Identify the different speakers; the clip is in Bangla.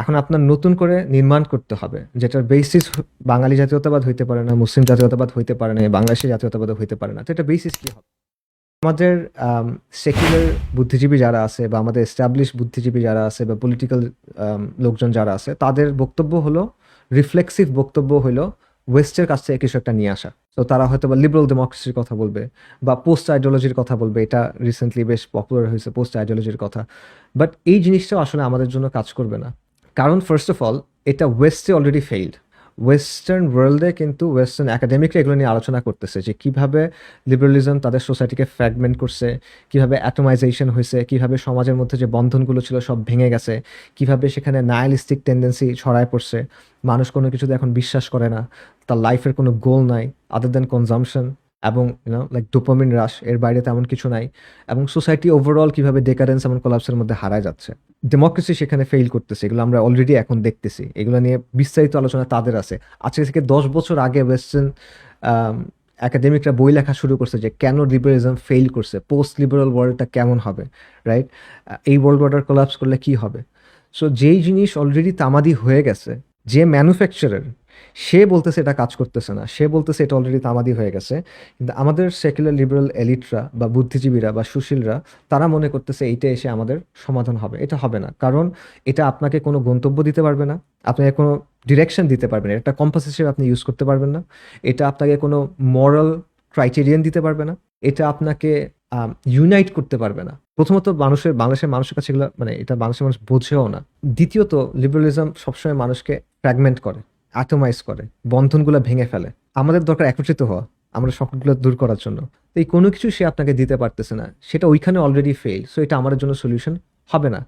Speaker 1: এখন আপনার নতুন করে নির্মাণ করতে হবে, যেটার বেসিস বাঙালি জাতীয়তাবাদ হইতে পারে না, মুসলিম জাতীয়তাবাদ হইতে পারে না, বাংলাদেশি জাতীয়তাবাদ হইতে পারে না। তো এটা বেসিস কি হবে? আমাদের সেকুলার বুদ্ধিজীবী যারা আছে বা আমাদের এস্টাবলিশ বুদ্ধিজীবী যারা আছে বা পলিটিক্যাল লোকজন যারা আছে, তাদের বক্তব্য হলো, রিফ্লেক্সিভ বক্তব্য হলো ওয়েস্টের কাছ থেকে কিছু একটা নিয়ে আসা। তো তারা হয়তো বা লিবারাল ডেমোক্রেসির কথা বলবে বা পোস্ট আইডিওলজির কথা বলবে। এটা রিসেন্টলি বেশ পপুলার হয়েছে, পোস্ট আইডিওলজির কথা। বাট এই জিনিসটাও আসলে আমাদের জন্য কাজ করবে না, কারণ ফার্স্ট অফ অল এটা ওয়েস্টে অলরেডি ফেইল্ড। ওয়েস্টার্ন ওয়ার্ল্ডে কিন্তু ওয়েস্টার্ন একাডেমিকরা এগুলো নিয়ে আলোচনা করতেছে যে কিভাবে লিবারালিজম তাদের সোসাইটিকে ফ্র্যাগমেন্ট করছে, কিভাবে অ্যাটমাইজেশন হয়েছে, কিভাবে সমাজের মধ্যে যে বন্ধনগুলো ছিল সব ভেঙে গেছে, কিভাবে সেখানে নায়ালিস্টিক টেন্ডেন্সি ছড়ায় পড়ছে। মানুষ কোনো কিছুতে এখন বিশ্বাস করে না, তার লাইফের কোনো গোল নাই আদার দ্যান কনজাম্পশন, এবং লাইক ডোপামিন রাশ, এর বাইরে তেমন কিছু নাই। এবং সোসাইটি ওভারঅল কিভাবে ডেকাডেন্স এবং কোলাপসের মধ্যে হারায় যাচ্ছে। ডেমোক্রেসি সেখানে ফেইল করতেছে, এগুলো আমরা অলরেডি এখন দেখতেছি। এগুলো নিয়ে বিস্তারিত আলোচনা তাদের আছে। আজকে থেকে 10 বছর আগে ওয়েস্টার্ন একাডেমিকরা বই লেখা শুরু করছে যে কেন লিবারালিজম ফেইল করছে, পোস্ট লিবারাল ওয়ার্ল্ডটা কেমন হবে, রাইট? এই ওয়ার্ল্ড অর্ডার কোলাপস করলে কি হবে। সো যেই জিনিস অলরেডি তামাদি হয়ে গেছে, যে ম্যানুফ্যাকচারার, সে বলতেছে এটা কাজ করতেছে না, সে বলতেছে এটা অলরেডি তামাদি হয়ে গেছে। কিন্তু আমাদের সেকুলার লিবারাল এলিটরা বা বুদ্ধিজীবীরা বা সুশীলরা, তারা মনে করতেছে এইটা এসে আমাদের সমাধান হবে। এটা হবে না, কারণ এটা আপনাকে কোনো গন্তব্য দিতে পারবে না, আপনাকে কোনো ডিরেকশন দিতে পারবে না, একটা কম্পাস হিসেবে আপনি ইউজ করতে পারবেন না, এটা আপনাকে কোনো মরাল ক্রাইটেরিয়ান দিতে পারবে না, এটা আপনাকে ইউনাইট করতে পারবে না। প্রথমত বাংলাদেশের মানুষের কাছে এগুলো, মানে এটা বাংলাদেশের মানুষ বোঝেও না। দ্বিতীয়ত লিবারালিজম সবসময় মানুষকে ফ্র্যাগমেন্ট করে, অ্যাটমাইজ করে, বন্ধনগুলো ভেঙে ফেলে। আমাদের দরকার একত্রিত হওয়া, আমরা সংকটগুলো দূর করার জন্য। তো এই কোনো কিছু সে আপনাকে দিতে পারতেছে না, সেটা ওইখানে অলরেডি ফেল। সো এটা আমাদের জন্য সলিউশন হবে না।